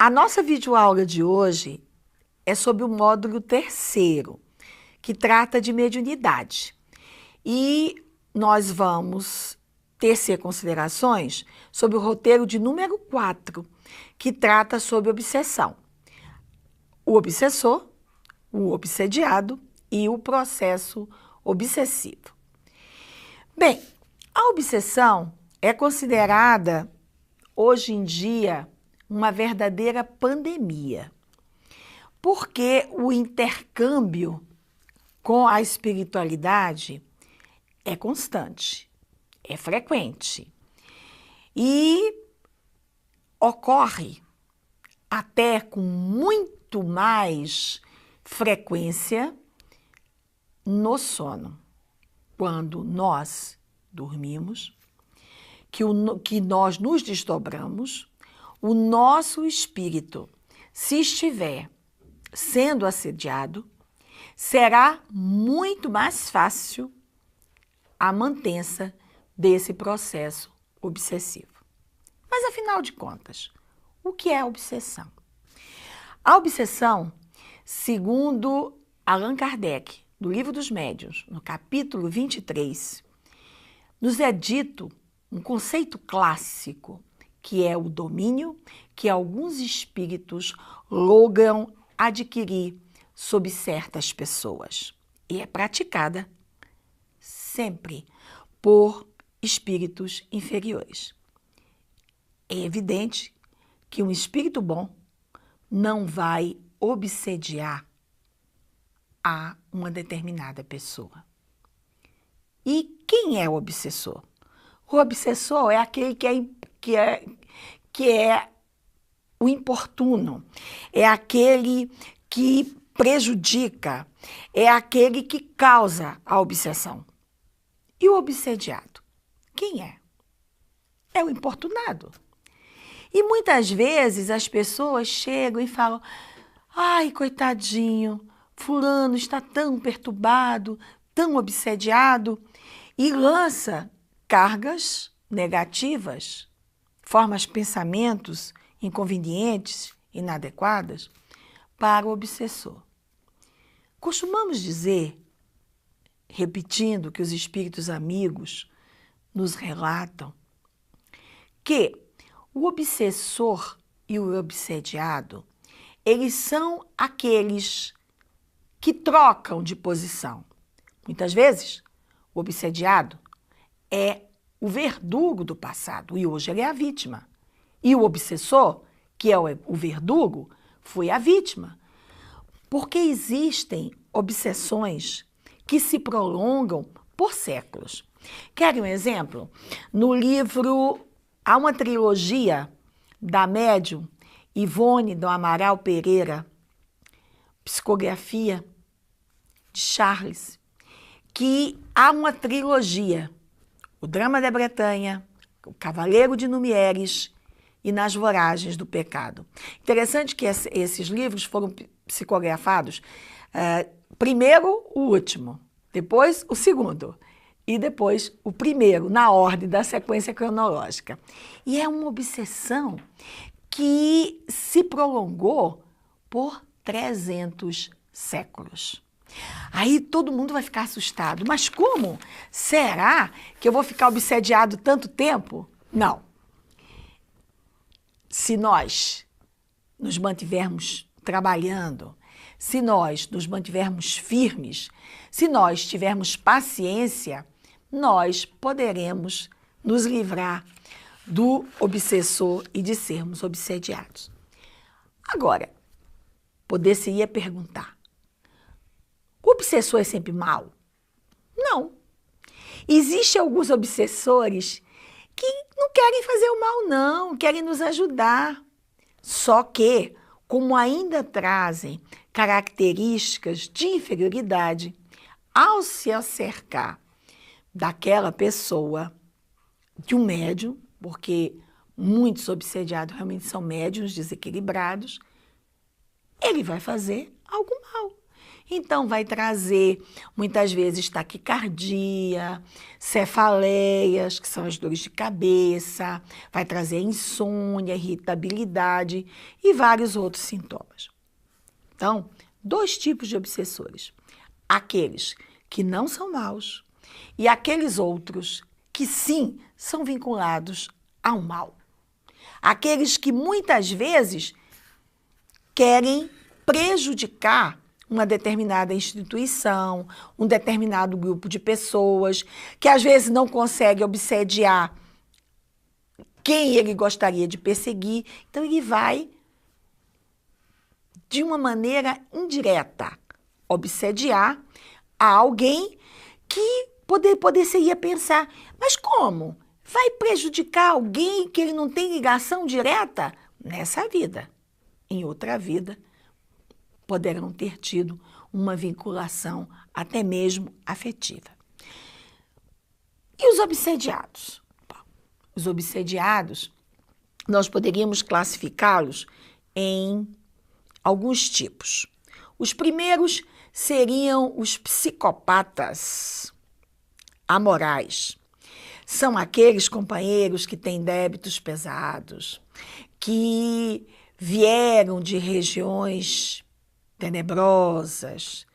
A nossa videoaula de hoje é sobre o módulo 3º, que trata de mediunidade. E nós vamos tecer considerações sobre o roteiro de número 4, que trata sobre obsessão. O obsessor, o obsediado e o processo obsessivo. Bem, a obsessão é considerada, hoje em dia, uma verdadeira pandemia, porque o intercâmbio com a espiritualidade é constante, é frequente e ocorre até com muito mais frequência no sono, quando nós dormimos, que nós nos desdobramos, o nosso espírito, se estiver sendo assediado, será muito mais fácil a mantença desse processo obsessivo. Mas, afinal de contas, o que é a obsessão? A obsessão, segundo Allan Kardec, do Livro dos Médiuns, no capítulo 23, nos é dito um conceito clássico, que é o domínio que alguns espíritos logram adquirir sobre certas pessoas. E é praticada sempre por espíritos inferiores. É evidente que um espírito bom não vai obsediar a uma determinada pessoa. E quem é o obsessor? O obsessor é aquele que é o importuno, é aquele que prejudica, é aquele que causa a obsessão. E o obsediado? Quem é? É o importunado. E muitas vezes as pessoas chegam e falam: ai, coitadinho, fulano está tão perturbado, tão obsediado, e lança cargas negativas, formas pensamentos inconvenientes, inadequadas, para o obsessor. Costumamos dizer, repetindo que os espíritos amigos nos relatam, que o obsessor e o obsediado, eles são aqueles que trocam de posição. Muitas vezes, o obsediado é o verdugo do passado e hoje ele é a vítima. E o obsessor, que é o verdugo, foi a vítima. Porque existem obsessões que se prolongam por séculos. Querem um exemplo? No livro, há uma trilogia da médium Ivone do Amaral Pereira, Psicografia de Charles, que há uma trilogia, O Drama da Bretanha, O Cavaleiro de Numieres e Nas Voragens do Pecado. Interessante que esses livros foram psicografados, primeiro o último, depois o segundo e depois o primeiro, na ordem da sequência cronológica. E é uma obsessão que se prolongou por 300 séculos. Aí todo mundo vai ficar assustado. Mas como? Será que eu vou ficar obsediado tanto tempo? Não. Se nós nos mantivermos trabalhando, se nós nos mantivermos firmes, se nós tivermos paciência, nós poderemos nos livrar do obsessor e de sermos obsediados. Agora, poder-se-ia perguntar: o obsessor é sempre mau? Não. Existem alguns obsessores que não querem fazer o mal, não, querem nos ajudar. Só que, como ainda trazem características de inferioridade, ao se acercar daquela pessoa, de um médium, porque muitos obsediados realmente são médiuns desequilibrados, ele vai fazer algo mal. Então, vai trazer, muitas vezes, taquicardia, cefaleias, que são as dores de cabeça, vai trazer insônia, irritabilidade e vários outros sintomas. Então, 2 tipos de obsessores. Aqueles que não são maus e aqueles outros que, sim, são vinculados ao mal. Aqueles que, muitas vezes, querem prejudicar uma determinada instituição, um determinado grupo de pessoas, que às vezes não consegue obsediar quem ele gostaria de perseguir. Então, ele vai, de uma maneira indireta, obsediar a alguém que poderia pensar, mas como? Vai prejudicar alguém que ele não tem ligação direta? Nessa vida. Em outra vida, poderão ter tido uma vinculação até mesmo afetiva. E os obsediados? Os obsediados, nós poderíamos classificá-los em alguns tipos. Os primeiros seriam os psicopatas amorais. São aqueles companheiros que têm débitos pesados, que vieram de regiões tenebrosas,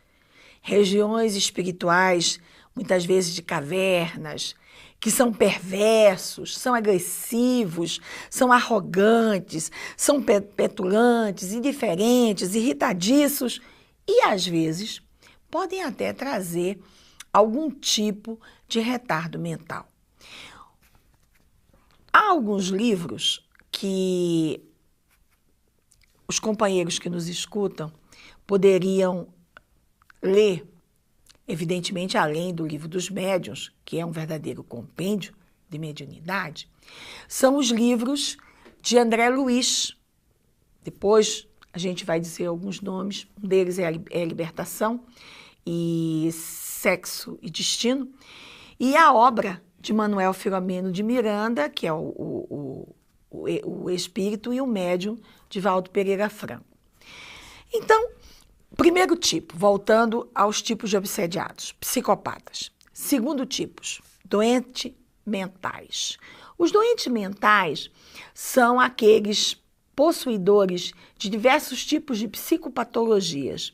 regiões espirituais, muitas vezes de cavernas, que são perversos, são agressivos, são arrogantes, são petulantes, indiferentes, irritadiços e, às vezes, podem até trazer algum tipo de retardo mental. Há alguns livros que os companheiros que nos escutam poderiam ler, evidentemente, além do Livro dos Médiuns, que é um verdadeiro compêndio de mediunidade, são os livros de André Luiz. Depois a gente vai dizer alguns nomes, um deles é Libertação e Sexo e Destino, e a obra de Manuel Filomeno de Miranda, que é o espírito e o médium de Valdo Pereira Franco. Então, primeiro tipo, voltando aos tipos de obsediados, psicopatas. Segundo tipo, doentes mentais. Os doentes mentais são aqueles possuidores de diversos tipos de psicopatologias.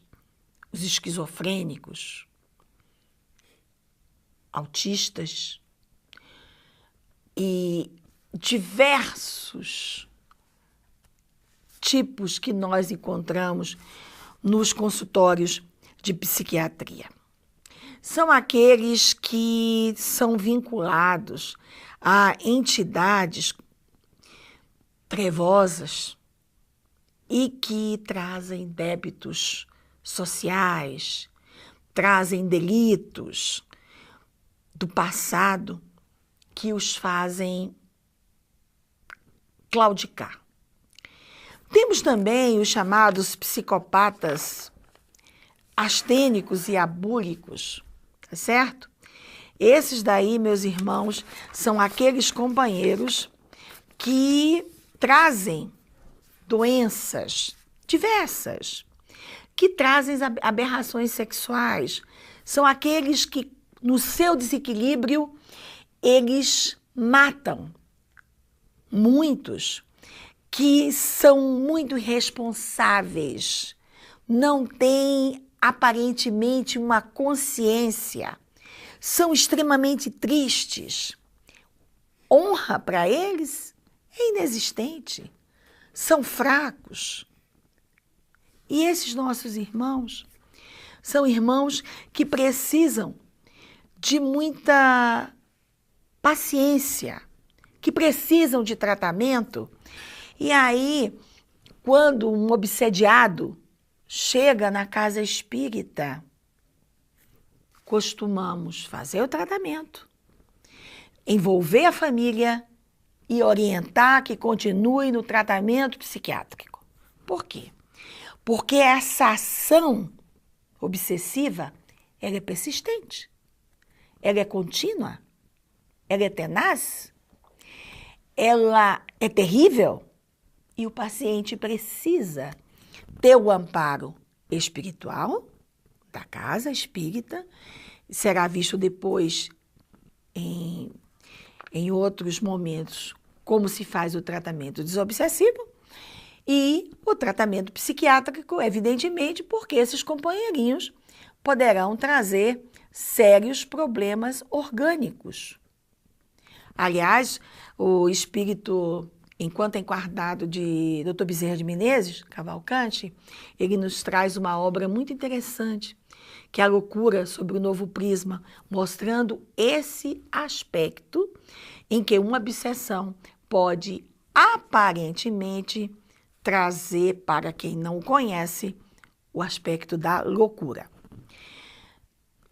Os esquizofrênicos, autistas e diversos tipos que nós encontramos nos consultórios de psiquiatria. São aqueles que são vinculados a entidades trevosas e que trazem débitos sociais, trazem delitos do passado que os fazem claudicar. Temos também os chamados psicopatas astênicos e abúlicos, tá certo? Esses daí, meus irmãos, são aqueles companheiros que trazem doenças diversas, que trazem aberrações sexuais. São aqueles que, no seu desequilíbrio, eles matam. Muitos que são muito irresponsáveis, não têm aparentemente uma consciência, são extremamente tristes. Honra para eles é inexistente, são fracos. E esses nossos irmãos são irmãos que precisam de muita paciência, que precisam de tratamento. E aí, quando um obsediado chega na casa espírita, costumamos fazer o tratamento, envolver a família e orientar que continue no tratamento psiquiátrico. Por quê? Porque essa ação obsessiva, ela é persistente, ela é contínua, ela é tenaz, ela é terrível e o paciente precisa ter o amparo espiritual da casa espírita, será visto depois em outros momentos como se faz o tratamento desobsessivo e o tratamento psiquiátrico, evidentemente, porque esses companheirinhos poderão trazer sérios problemas orgânicos. Aliás, o espírito, enquanto encarnado de Dr. Bezerra de Menezes, Cavalcante, ele nos traz uma obra muito interessante, que é a Loucura sobre o Novo Prisma, mostrando esse aspecto em que uma obsessão pode aparentemente trazer, para quem não o conhece, o aspecto da loucura.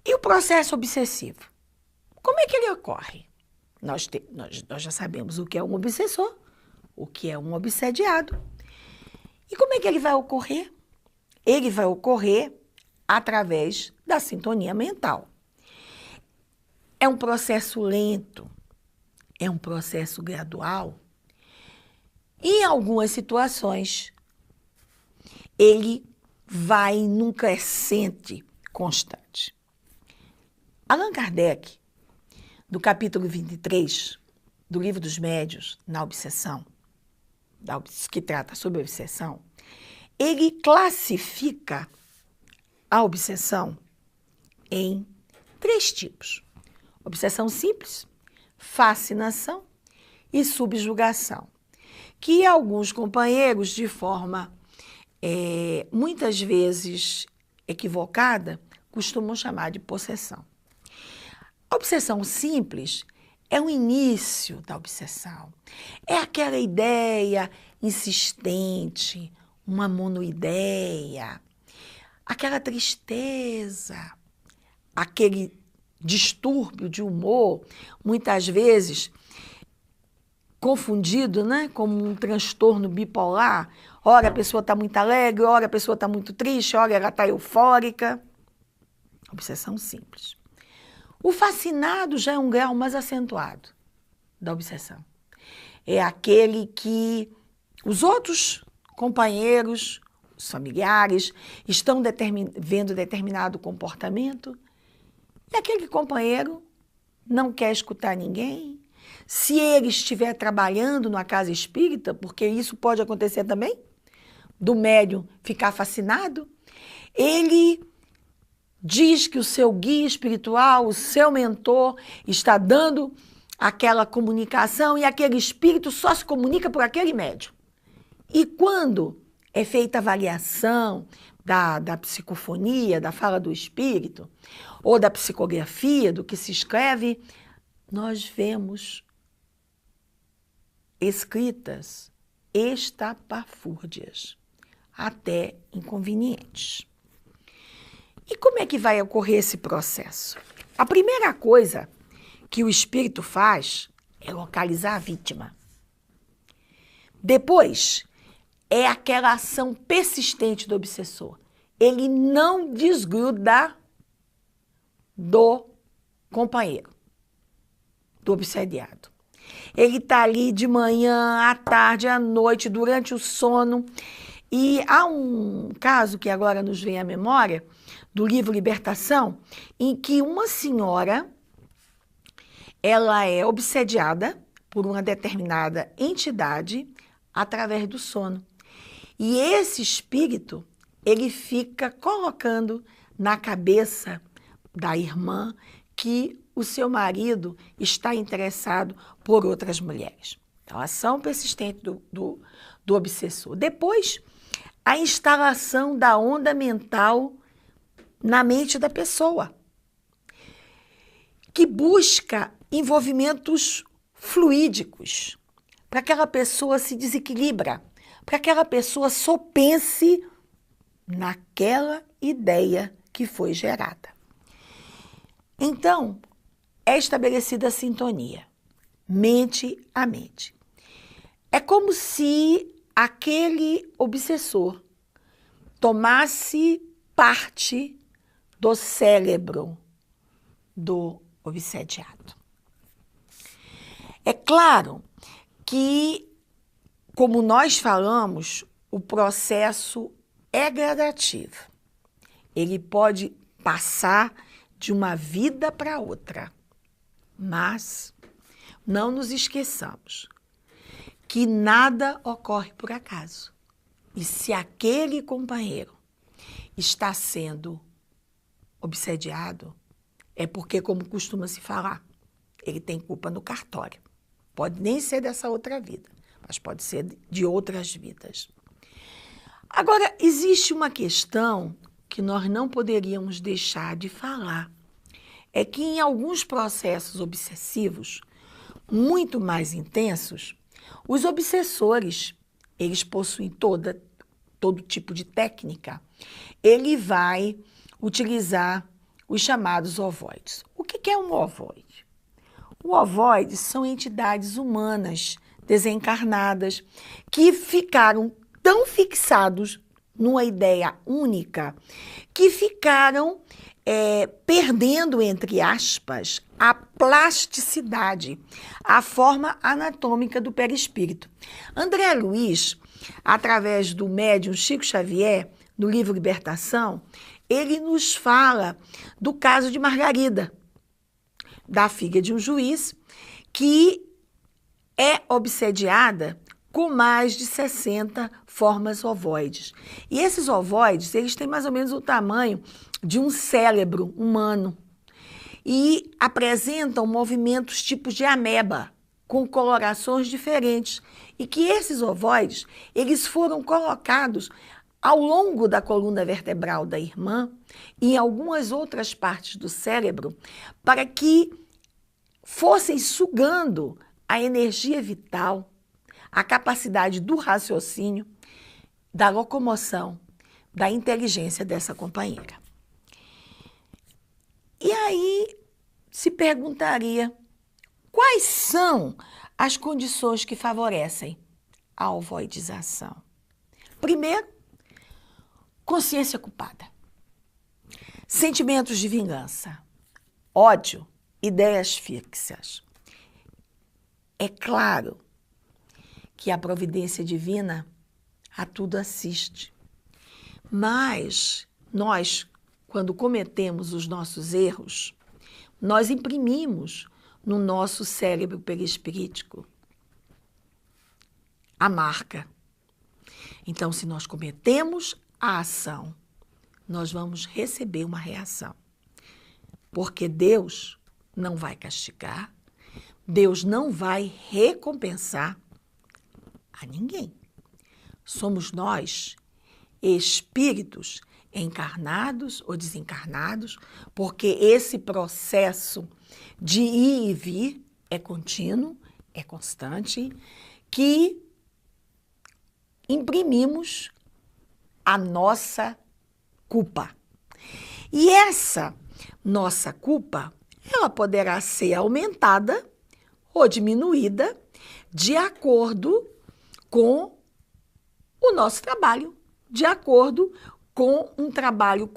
E o processo obsessivo? Como é que ele ocorre? Nós já sabemos o que é um obsessor, o que é um obsediado. E como é que ele vai ocorrer? Ele vai ocorrer através da sintonia mental. É um processo lento, é um processo gradual. Em algumas situações, ele vai num crescente constante. Allan Kardec, do capítulo 23 do Livro dos Médiuns, na obsessão, que trata sobre a obsessão, ele classifica a obsessão em 3 tipos: obsessão simples, fascinação e subjugação, que alguns companheiros, de forma muitas vezes equivocada, costumam chamar de possessão. A obsessão simples é o início da obsessão. É aquela ideia insistente, uma monoideia, aquela tristeza, aquele distúrbio de humor, muitas vezes confundido, né, como um transtorno bipolar. Ora a pessoa está muito alegre, ora a pessoa está muito triste, ora ela está eufórica. Obsessão simples. O fascinado já é um grau mais acentuado da obsessão. É aquele que os outros companheiros, os familiares, estão vendo determinado comportamento e aquele companheiro não quer escutar ninguém. Se ele estiver trabalhando numa casa espírita, porque isso pode acontecer também, do médium ficar fascinado, ele diz que o seu guia espiritual, o seu mentor, está dando aquela comunicação e aquele espírito só se comunica por aquele médium. E quando é feita a avaliação da psicofonia, da fala do espírito, ou da psicografia, do que se escreve, nós vemos escritas estapafúrdias, até inconvenientes. E como é que vai ocorrer esse processo? A primeira coisa que o espírito faz é localizar a vítima. Depois, é aquela ação persistente do obsessor. Ele não desgruda do companheiro, do obsediado. Ele está ali de manhã, à tarde, à noite, durante o sono. E há um caso que agora nos vem à memória, do livro Libertação, em que uma senhora, ela é obsediada por uma determinada entidade através do sono. E esse espírito, ele fica colocando na cabeça da irmã que o seu marido está interessado por outras mulheres. Então, a ação persistente do obsessor. Depois, a instalação da onda mental na mente da pessoa, que busca envolvimentos fluídicos, para que aquela pessoa se desequilibra, para que aquela pessoa só pense naquela ideia que foi gerada. Então, é estabelecida a sintonia, mente a mente. É como se aquele obsessor tomasse parte do cérebro do obsediado. É claro que, como nós falamos, o processo é gradativo. Ele pode passar de uma vida para outra. Mas não nos esqueçamos que nada ocorre por acaso. E se aquele companheiro está sendo obsediado, é porque, como costuma se falar, ele tem culpa no cartório. Pode nem ser dessa outra vida, mas pode ser de outras vidas. Agora, existe uma questão que nós não poderíamos deixar de falar. É que em alguns processos obsessivos, muito mais intensos, os obsessores, eles possuem todo tipo de técnica. Ele vai utilizar os chamados ovoides. O que é um ovoide? O ovoide são entidades humanas desencarnadas que ficaram tão fixados numa ideia única que ficaram perdendo, entre aspas, a plasticidade, a forma anatômica do perispírito. André Luiz, através do médium Chico Xavier, no livro Libertação, ele nos fala do caso de Margarida, da filha de um juiz, que é obsediada com mais de 60 formas ovoides. E esses ovoides, eles têm mais ou menos o tamanho de um cérebro humano e apresentam movimentos tipos de ameba, com colorações diferentes. E que esses ovoides, eles foram colocados ao longo da coluna vertebral da irmã e em algumas outras partes do cérebro para que fossem sugando a energia vital, a capacidade do raciocínio, da locomoção, da inteligência dessa companheira. E aí se perguntaria, quais são as condições que favorecem a ovoidização? Primeiro, consciência culpada, sentimentos de vingança, ódio, ideias fixas. É claro que a providência divina a tudo assiste. Mas nós, quando cometemos os nossos erros, nós imprimimos no nosso cérebro perispirítico a marca. Então, se nós cometemos a ação, nós vamos receber uma reação. Porque Deus não vai castigar, Deus não vai recompensar a ninguém. Somos nós, espíritos encarnados ou desencarnados, porque esse processo de ir e vir é contínuo, é constante, que imprimimos a nossa culpa. E essa nossa culpa, ela poderá ser aumentada ou diminuída de acordo com o nosso trabalho, de acordo com um trabalho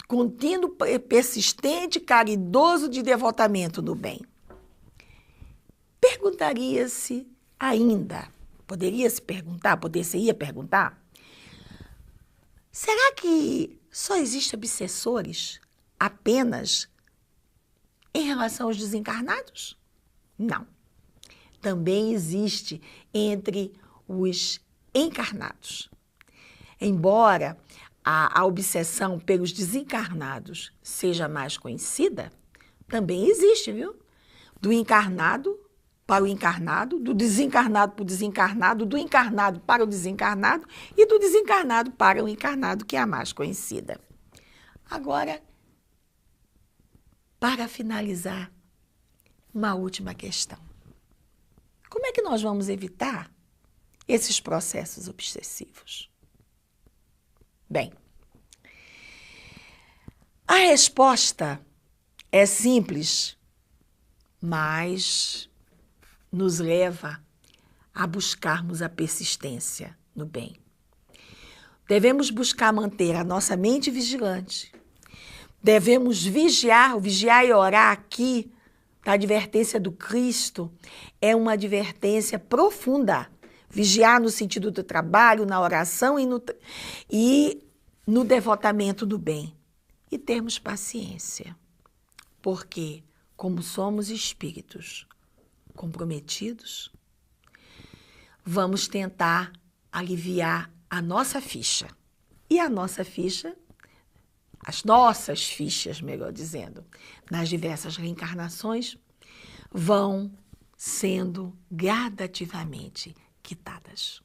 contínuo, persistente, caridoso de devotamento no bem. Perguntaria-se ainda, poderia-se perguntar, será que só existem obsessores apenas em relação aos desencarnados? Não. Também existe entre os encarnados. Embora a obsessão pelos desencarnados seja mais conhecida, também existe, viu? Do encarnado para o encarnado, do desencarnado para o desencarnado, do encarnado para o desencarnado e do desencarnado para o encarnado, que é a mais conhecida. Agora, para finalizar, uma última questão. Como é que nós vamos evitar esses processos obsessivos? Bem, a resposta é simples, mas nos leva a buscarmos a persistência no bem. Devemos buscar manter a nossa mente vigilante. Devemos vigiar, o vigiar e orar aqui, da advertência do Cristo, é uma advertência profunda. Vigiar no sentido do trabalho, na oração e no devotamento do bem. e termos paciência, porque, como somos espíritos comprometidos, vamos tentar aliviar a nossa ficha. E a nossa ficha, as nossas fichas, melhor dizendo, nas diversas reencarnações, vão sendo gradativamente quitadas.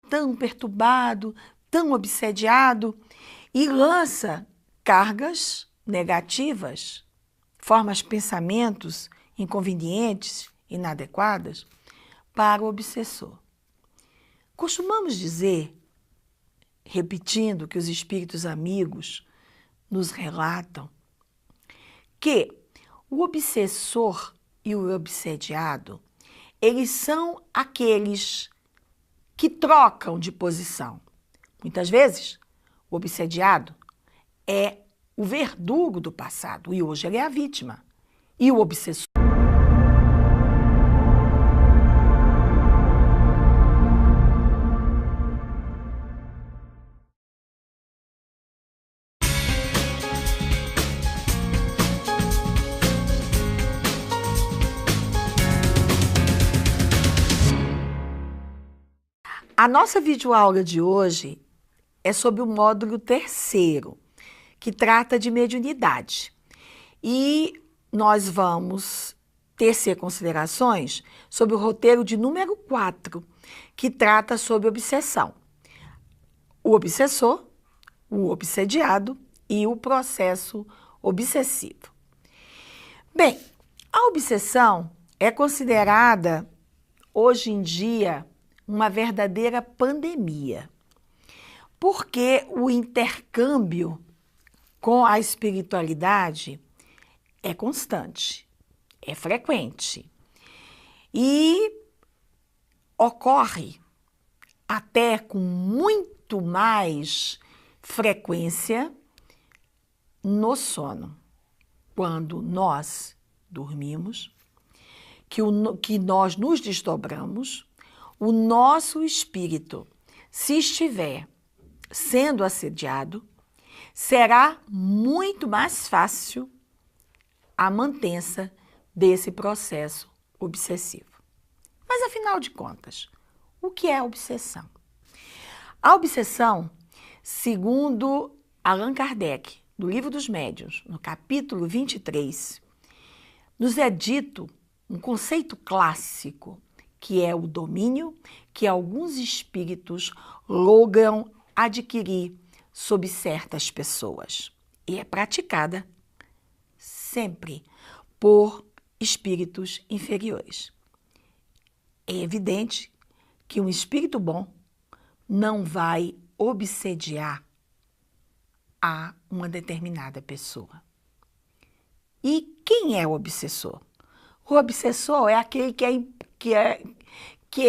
Tão perturbado, tão obsediado, e lança cargas negativas, formas pensamentos inconvenientes, inadequadas, para o obsessor. Costumamos dizer, repetindo que os espíritos amigos nos relatam, que o obsessor e o obsediado, eles são aqueles que trocam de posição. Muitas vezes, o obsediado é o verdugo do passado e hoje ele é a vítima. E o obsessor A nossa videoaula de hoje é sobre o módulo 3º, que trata de mediunidade. E nós vamos tecer considerações sobre o roteiro de número 4, que trata sobre obsessão. O obsessor, o obsediado e o processo obsessivo. Bem, a obsessão é considerada, hoje em dia, uma verdadeira pandemia, porque o intercâmbio com a espiritualidade é constante, é frequente e ocorre até com muito mais frequência no sono, quando nós dormimos, que nós nos desdobramos, o nosso espírito, se estiver sendo assediado, será muito mais fácil a mantença desse processo obsessivo. Mas, afinal de contas, o que é a obsessão? A obsessão, segundo Allan Kardec, no Livro dos Médiuns, no capítulo 23, nos é dito um conceito clássico, que é o domínio que alguns espíritos logram adquirir sobre certas pessoas. E é praticada sempre por espíritos inferiores. É evidente que um espírito bom não vai obsediar a uma determinada pessoa. E quem é o obsessor? O obsessor é aquele que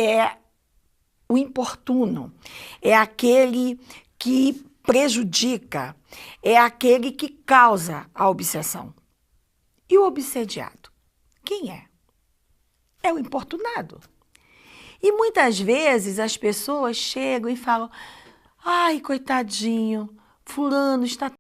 é o importuno, é aquele que prejudica, é aquele que causa a obsessão. E o obsediado? Quem é? É o importunado. E muitas vezes as pessoas chegam e falam: ai, coitadinho, fulano está